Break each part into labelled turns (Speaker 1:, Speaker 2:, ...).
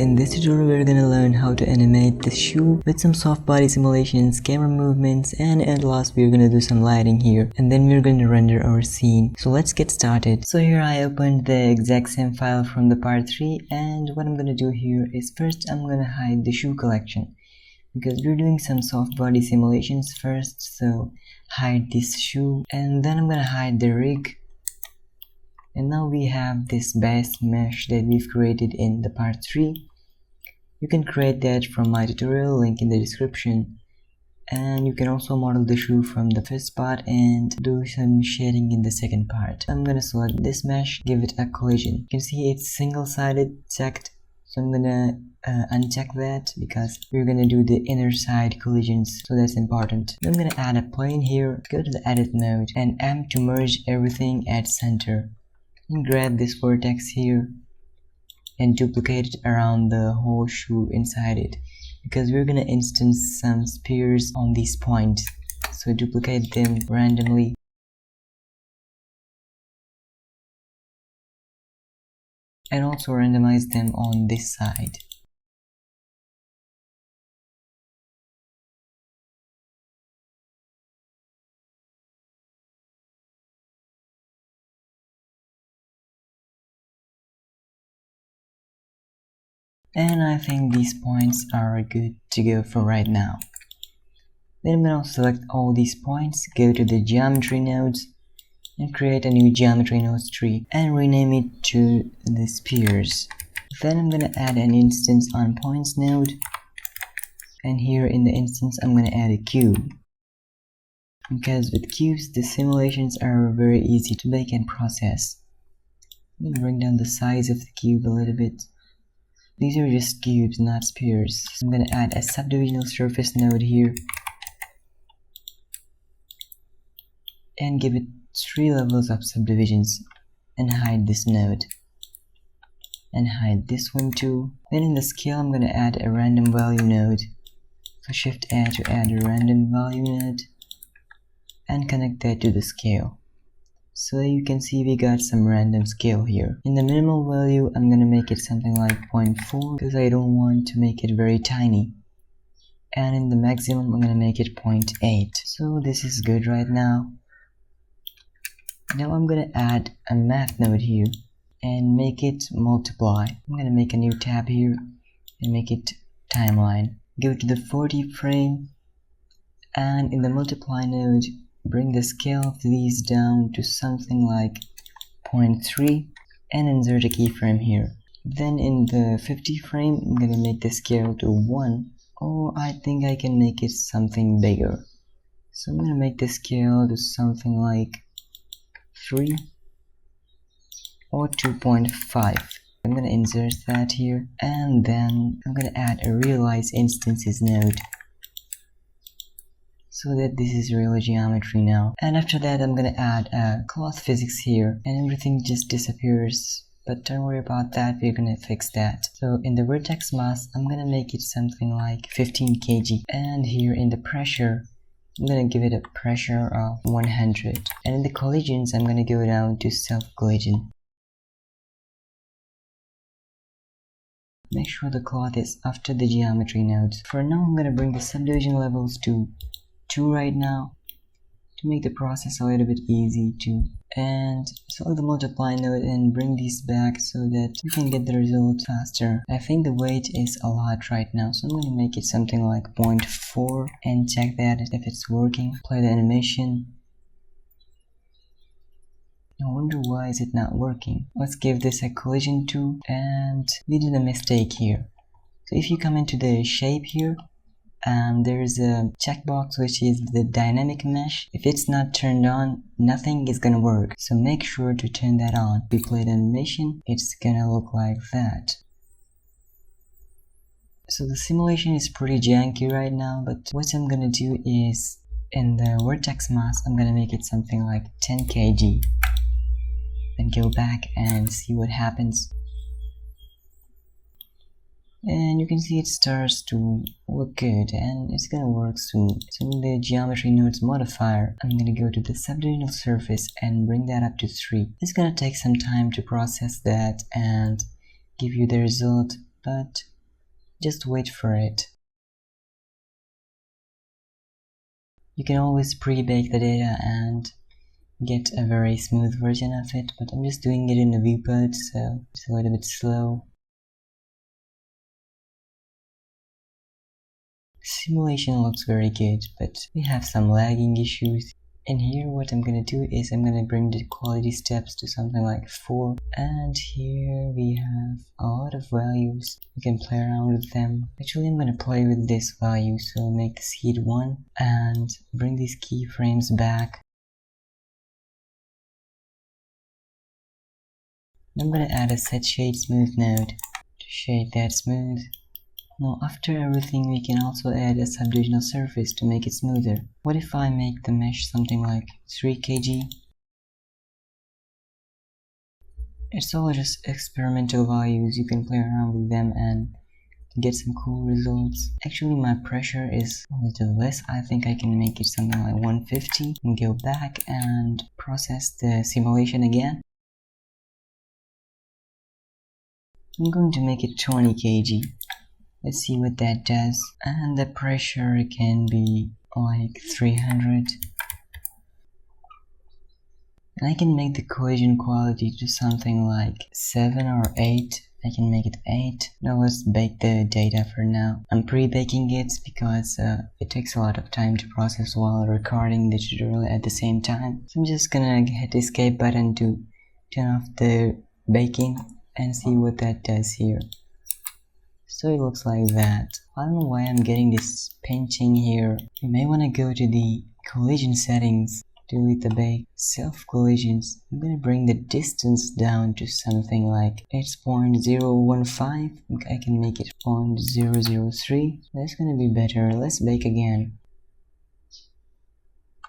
Speaker 1: in this tutorial we're gonna learn how to animate this shoe with some soft body simulations, camera movements, and at last we're gonna do some lighting here, and then we're gonna render our scene. So let's get started. So here I opened the exact same file from the part 3, and what I'm gonna do here is first I'm gonna hide the shoe collection because we're doing some soft body simulations first. So hide this shoe, and then I'm gonna hide the rig. And now we have this base mesh that we've created in the part 3. You can create that from my tutorial, link in the description. And you can also model the shoe from the first part and do some shading in the second part. I'm gonna select this mesh, give it a collision. You can see it's single-sided checked, so I'm gonna uncheck that because we're gonna do the inner side collisions, so that's important. I'm gonna add a plane here, go to the edit mode and M to merge everything at center. And grab this vertex here and duplicate it around the whole shoe inside it, because we're gonna instance some spheres on these points, so duplicate them randomly. And also randomize them on this side. And I think these points are good to go for right now. Then I'm going to select all these points, go to the geometry nodes and create a new geometry nodes tree and rename it to the spheres. Then I'm going to add an instance on points node, and here in the instance I'm going to add a cube, because with cubes the simulations are very easy to make and process. Let me bring down the size of the cube a little bit. These are just cubes, not spheres. So I'm going to add a subdivisional surface node here and give it 3 levels of subdivisions, and hide this node and hide this one too. Then in the scale I'm going to add a random value node. So Shift A to add a random value node and connect that to the scale. So you can see we got some random scale here. In the minimal value I'm gonna make it something like 0.4 because I don't want to make it very tiny. And in the maximum I'm gonna make it 0.8. So this is good right now. Now I'm gonna add a math node here and make it multiply. I'm gonna make a new tab here and make it timeline. Go to the 40 frame, and in the multiply node bring the scale of these down to something like 0.3 and insert a keyframe here. Then in the 50 frame I'm gonna make the scale to 1, or I think I can make it something bigger. So I'm gonna make the scale to something like 3 or 2.5. I'm gonna insert that here, and then I'm gonna add a realize instances node, so that this is real geometry now. And after that I'm gonna add a cloth physics here, and everything just disappears, but don't worry about that, we're gonna fix that. So in the vertex mass I'm gonna make it something like 15 kg, and here in the pressure I'm gonna give it a pressure of 100, and in the collisions I'm gonna go down to self collision. Make sure the cloth is after the geometry nodes. For now I'm gonna bring the subdivision levels to 2 right now to make the process a little bit easy too, and select the multiply node and bring these back so that we can get the result faster. I think the weight is a lot right now, so I'm going to make it something like 0.4 and check that if it's working. Play the animation. I wonder why is it not working. Let's give this a collision too, and we did a mistake here. So if you come into the shape here, there's a checkbox which is the dynamic mesh. If it's not turned on, nothing is gonna work, so make sure to turn that on. If we play the animation, it's gonna look like that. So the simulation is pretty janky right now, but what I'm gonna do is in the vertex mass I'm gonna make it something like 10 kg, then go back and see what happens. And you can see it starts to look good, and it's gonna work soon. So in the geometry nodes modifier I'm gonna go to the subdivisional surface and bring that up to 3. It's gonna take some time to process that and give you the result, but Just wait for it. You can always pre-bake the data and get a very smooth version of it, but I'm just doing it in the viewport, so it's a little bit slow. Simulation looks very good, but we have some lagging issues. And here what I'm gonna do is I'm gonna bring the quality steps to something like 4, and here we have a lot of values. You can play around with them. Actually, I'm gonna play with this value, so I'll make the seed 1 and bring these keyframes back. I'm gonna add a set shade smooth node to shade that smooth. Now after everything, we can also add a subdivisional surface to make it smoother. What if I make the mesh something like 3 kg? It's all just experimental values, you can play around with them and get some cool results. Actually, my pressure is a little less. I think I can make it something like 150 and go back and process the simulation again. I'm going to make it 20 kg. Let's see what that does. And the pressure can be like 300. And I can make the collision quality to something like 7 or 8. I can make it 8. Now let's bake the data for now. I'm pre-baking it because it takes a lot of time to process while recording the tutorial at the same time. So I'm just gonna hit the escape button to turn off the baking and see what that does here. So it looks like that. I don't know why I'm getting this pinching here. You may want to go to the collision settings, delete the bake, self collisions. I'm gonna bring the distance down to something like 8.015. I can make it 0.003. That's gonna be better. Let's bake again.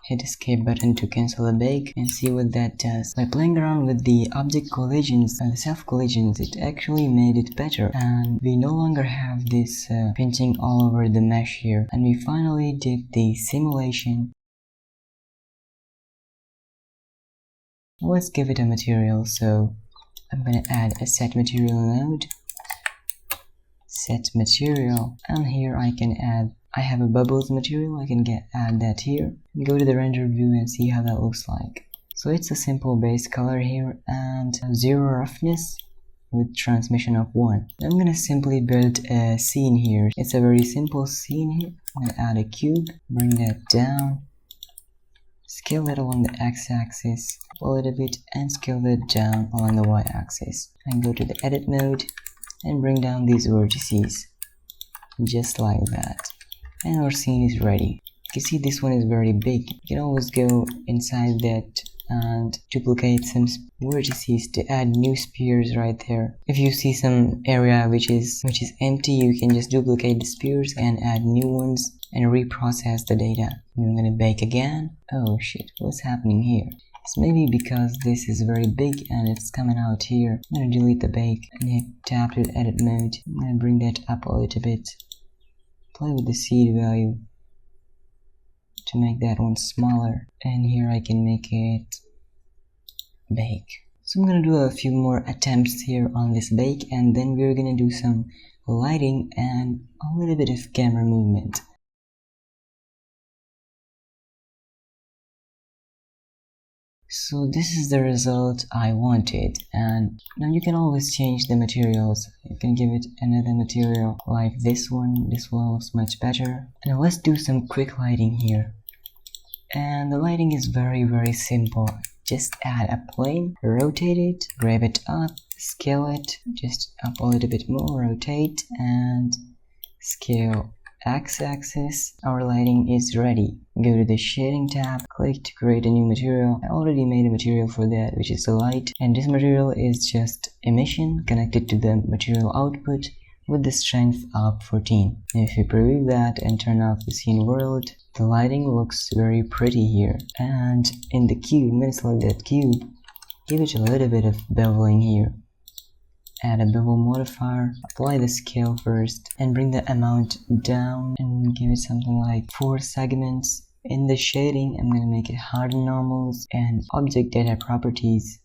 Speaker 1: Hit escape button to cancel the bake and see what that does. By playing around with the object collisions and the self collisions, it actually made it better, and we no longer have this pinching all over the mesh here. And we finally did the simulation. Let's give it a material, so I'm gonna add a set material node, set material, and here I have a bubbles material. I can add that here. Go to the render view and see how that looks like. So it's a simple base color here and 0 roughness with transmission of 1. I'm gonna simply build a scene here. It's a very simple scene here. I'm gonna add a cube, bring that down, scale that along the x-axis a little bit, and scale that down along the y-axis. And go to the edit mode and bring down these vertices, just like that. And our scene is ready. You can see this one is very big. You can always go inside that and duplicate some vertices to add new spheres right there. If you see some area which is empty, you can just duplicate the spheres and add new ones and reprocess the data. And I'm gonna bake again. Oh shit, what's happening here? It's maybe because this is very big and it's coming out here. I'm gonna delete the bake and hit tab to edit mode. I'm gonna bring that up a little bit. Play with the seed value to make that one smaller, and here I can make it bake. So I'm gonna do a few more attempts here on this bake, and then we're gonna do some lighting and a little bit of camera movement. So this is the result I wanted, and now you can always change the materials. You can give it another material like this one. This one looks much better. Now let's do some quick lighting here. And the lighting is very simple. Just add a plane, rotate it, grab it up, scale it, just up a little bit more, rotate, and scale x-axis. Our lighting is ready. Go to the shading tab, click to create a new material. I already made a material for that, which is the light, and this material is just emission connected to the material output with the strength of 14. If you preview that and turn off the scene world, the lighting looks very pretty here. And in the cube, I'm going to select that cube, give it a little bit of beveling here. Add a bevel modifier, apply the scale first, and bring the amount down and give it something like 4 segments. In the shading, I'm going to make it harden normals and object data properties.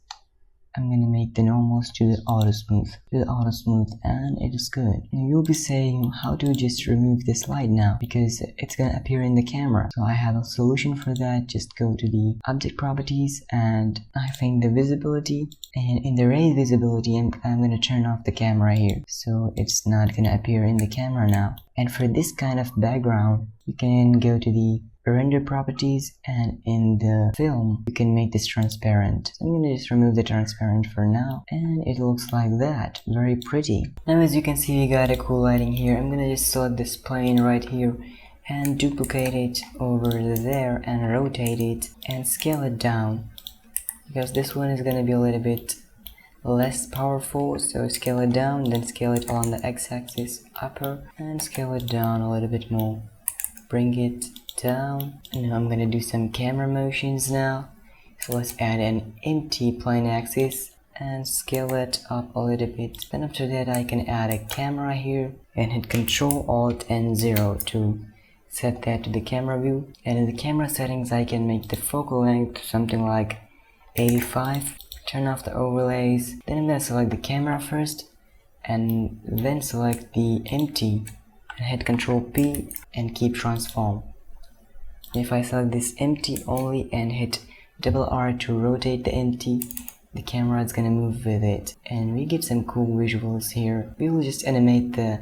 Speaker 1: I'm gonna make the normals to the auto smooth, and it is good. Now you'll be saying, how do you just remove this light now, because it's gonna appear in the camera? So I have a solution for that. Just go to the object properties, and I think the visibility, and in the ray visibility I'm gonna turn off the camera here, so it's not gonna appear in the camera now. And for this kind of background, you can go to the render properties, and in the film you can make this transparent. So I'm gonna just remove the transparent for now, and it looks like that. Very pretty. Now as you can see, we got a cool lighting here. I'm gonna just select this plane right here and duplicate it over there and rotate it and scale it down, because this one is gonna be a little bit less powerful. So scale it down, then scale it on the x-axis upper, and scale it down a little bit more. Bring it down, and I'm gonna do some camera motions now. So let's add an empty plane axis and scale it up a little bit. Then after that I can add a camera here and hit Ctrl Alt and 0 to set that to the camera view. And in the camera settings I can make the focal length something like 85. Turn off the overlays. Then I'm gonna select the camera first, and then select the empty and hit Ctrl P and keep transform. If I select this empty only and hit double R to rotate the empty, the camera is gonna move with it, and we get some cool visuals here. We will just animate the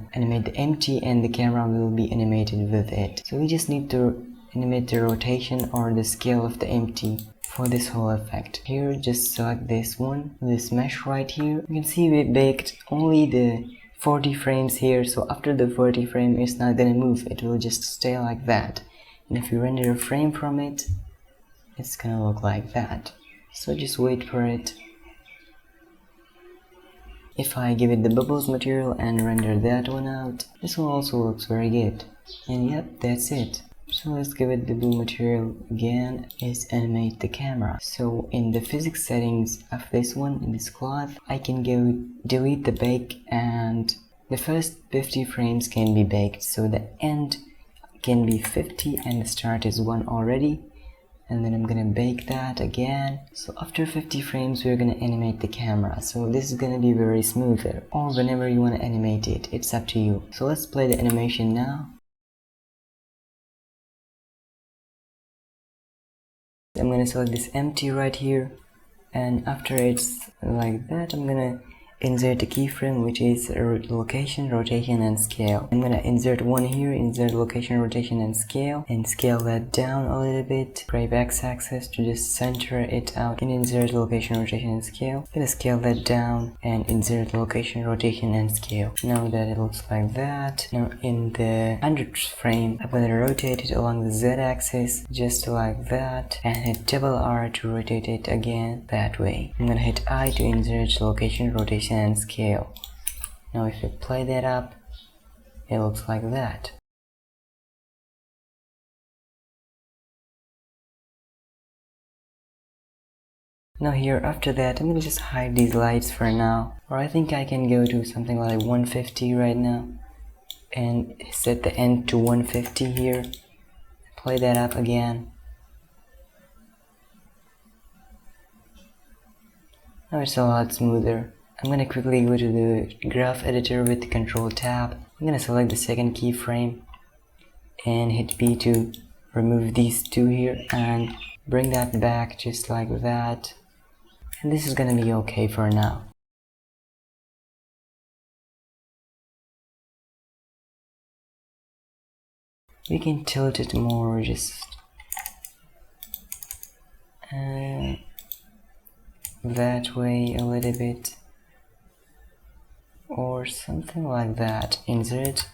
Speaker 1: empty, and the camera will be animated with it. So we just need to animate the rotation or the scale of the empty for this whole effect. Here just select this one, this mesh right here. You can see we baked only the 40 frames here, so after the 40 frame it's not gonna move, it will just stay like that. And if you render a frame from it, it's gonna look like that. So just wait for it. If I give it the bubbles material and render that one out, this one also looks very good. And yep, that's it. So let's give it the blue material again, is animate the camera. So in the physics settings of this one, in this cloth, I can go delete the bake, and the first 50 frames can be baked. So the end can be 50 and the start is 1 already, and then I'm gonna bake that again. So after 50 frames we're gonna animate the camera. So this is gonna be very smoother, or whenever you want to animate it, it's up to you. So let's play the animation now. I'm gonna select this empty right here, and after it's like that I'm gonna insert a keyframe, which is location, rotation and scale. I'm gonna insert one here, insert location, rotation and scale that down a little bit. Grab x-axis to just center it out, and insert location, rotation and scale. Gonna scale that down and insert location, rotation and scale. Now that it looks like that, now in the 100th frame I'm gonna rotate it along the z-axis just like that, and hit double R to rotate it again that way. I'm gonna hit I to insert location, rotation and scale. Now if you play that up, it looks like that. Now here, after that, I'm gonna just hide these lights for now, or I think I can go to something like 150 right now and set the end to 150 here. Play that up again. Now it's a lot smoother. I'm gonna quickly go to the graph editor with Control Tab. I'm gonna select the second keyframe and hit B to remove these two here and bring that back just like that. And this is gonna be okay for now. We can tilt it more, just that way a little bit, or something like that. Insert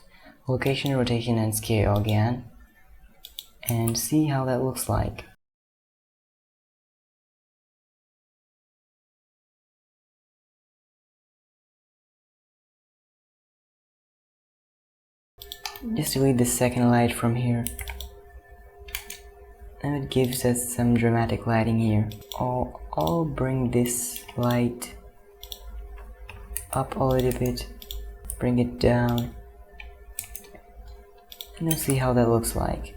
Speaker 1: location, rotation and scale again, and see how that looks like. Just delete the second light from here, and it gives us some dramatic lighting here. I'll bring this light up a little bit, bring it down, and you'll see how that looks like.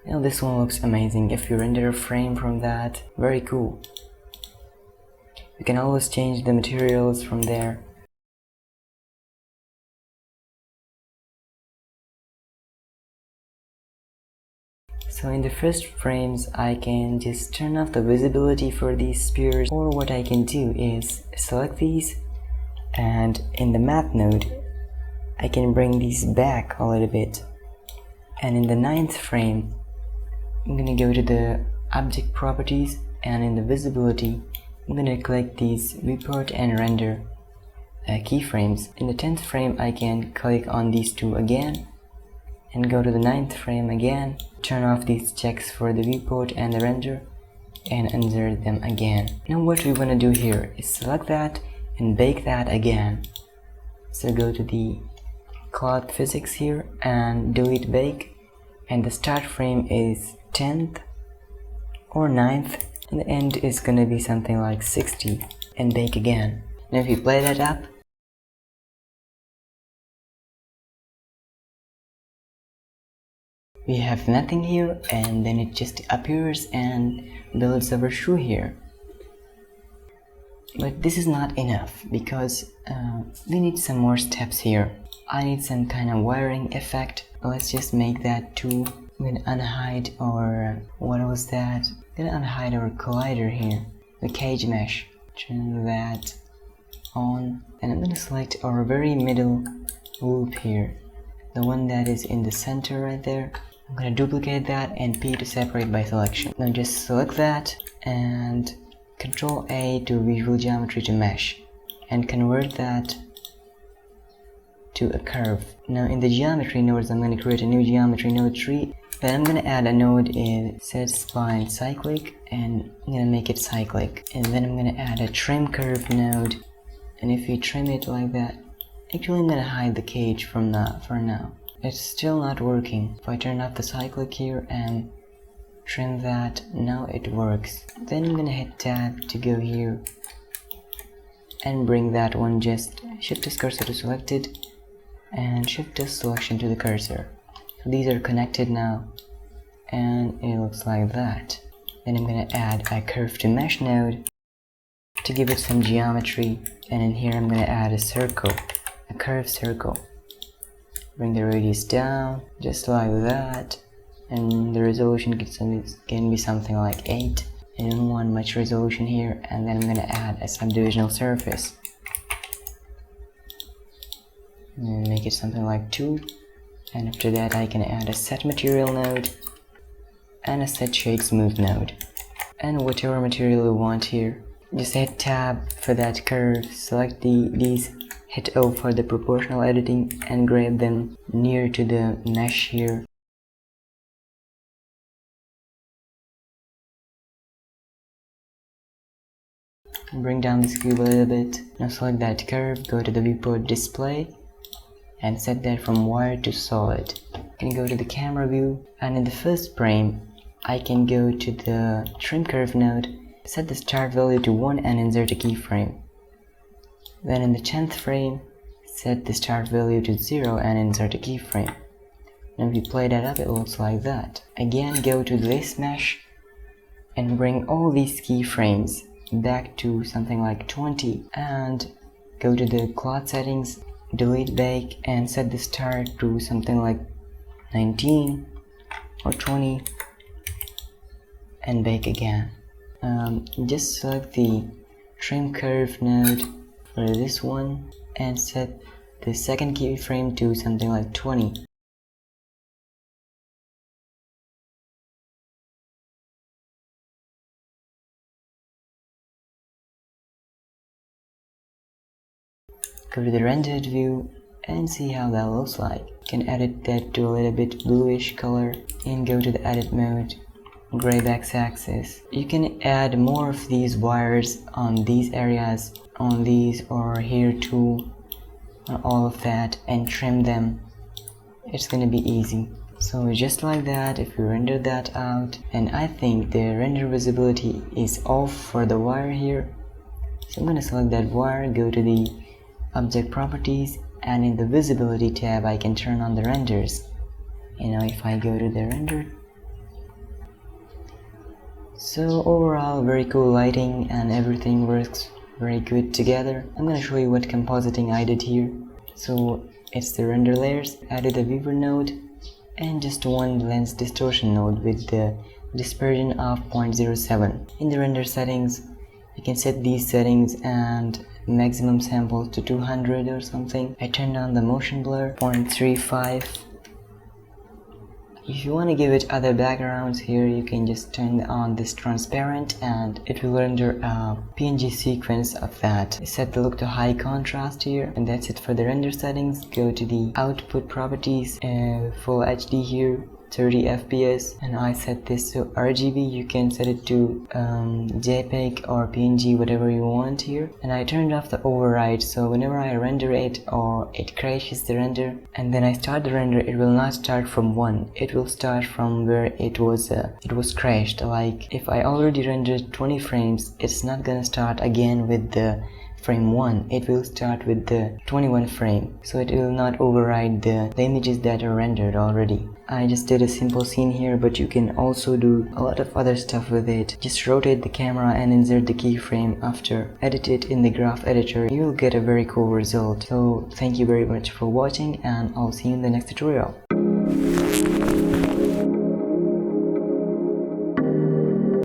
Speaker 1: Now this one looks amazing. If you render a frame from that, very cool. You can always change the materials from there. So in the first frames, I can just turn off the visibility for these spheres, or what I can do is select these, and in the math node I can bring these back a little bit, and in the 9th frame I'm gonna go to the object properties, and in the visibility I'm gonna click these viewport and render keyframes. In the 10th frame I can click on these two again and go to the 9th frame again, turn off these checks for the viewport and the render, and insert them again. Now what we want to do here is select that and bake that again. So go to the cloud physics here and delete bake, and the start frame is 10th or 9th, and the end is gonna be something like 60, and bake again. Now if you play that up, we have nothing here, and then it just appears and builds our shoe here. But this is not enough, because we need some more steps here. I need some kind of wiring effect. Let's just make that 2. I'm gonna unhide our, what was that? I'm gonna unhide our collider here, the cage mesh. Turn that on, and I'm gonna select our very middle loop here, the one that is in the center right there. I'm gonna duplicate that and P to separate by selection. Now just select that and Control A to visual geometry to mesh, and convert that to a curve. Now in the geometry nodes I'm going to create a new geometry node tree. Then I'm going to add a node in set spline cyclic, and I'm going to make it cyclic. And then I'm going to add a trim curve node, and if you trim it like that, actually I'm going to hide the cage from that for now. It's still not working. If I turn off the cyclic here and trim that, now it works. Then I'm going to hit tab to go here and bring that one, just shift this cursor to selected and shift this selection to the cursor. So these are connected now, and it looks like that. Then I'm going to add a curve to mesh node to give it some geometry, and in here I'm going to add a circle, a curved circle. Bring the radius down just like that, and the resolution can be something like 8. I don't want much resolution here, and then I'm going to add a subdivisional surface and make it something like 2, and after that I can add a set material node and a set shade smooth node, and whatever material you want here. Just hit tab for that curve, select these, hit O for the proportional editing, and grab them near to the mesh here. Bring down this cube a little bit. Now select that curve, go to the viewport display and set that from wire to solid. I can go to the camera view, and in the first frame I can go to the trim curve node, set the start value to 1 and insert a keyframe. Then in the 10th frame, set the start value to 0 and insert a keyframe. Now if you play that up, it looks like that. Again, go to this mesh and bring all these keyframes back to something like 20, and go to the cloud settings, delete bake, and set the start to something like 19 or 20 and bake again. Just select the trim curve node for this one and set the second keyframe to something like 20. Go to the rendered view and see how that looks like. You can edit that to a little bit bluish color and go to the edit mode, gray x-axis. You can add more of these wires on these areas, on these or here too, on all of that, and trim them. It's gonna be easy. So just like that, if you render that out, and I think the render visibility is off for the wire here, so I'm gonna select that wire, go to the object properties, and in the visibility tab I can turn on the renders. You know, if I go to the render, so overall very cool lighting and everything works very good together. I'm gonna show you what compositing I did here. So it's the render layers, added a viewer node, and just one lens distortion node with the dispersion of 0.07. In the render settings, you can set these settings and maximum samples to 200 or something. I turned on the motion blur 0.35. If you want to give it other backgrounds here, you can just turn on this transparent and it will render a PNG sequence of that. Set the look to high contrast here, and that's it for the render settings. Go to the output properties, full HD here, 30 FPS, and I set this to RGB. You can set it to JPEG or PNG, whatever you want here. And I turned off the override, so whenever I render it or it crashes the render and then I start the render, it will not start from 1. It will start from where it was crashed. Like if I already rendered 20 frames, it's not gonna start again with the frame 1, it will start with the 21 frame, so it will not override the images that are rendered already. I just did a simple scene here, but you can also do a lot of other stuff with it. Just rotate the camera and insert the keyframe after, edit it in the graph editor. You will get a very cool result. So thank you very much for watching, and I'll see you in the next tutorial.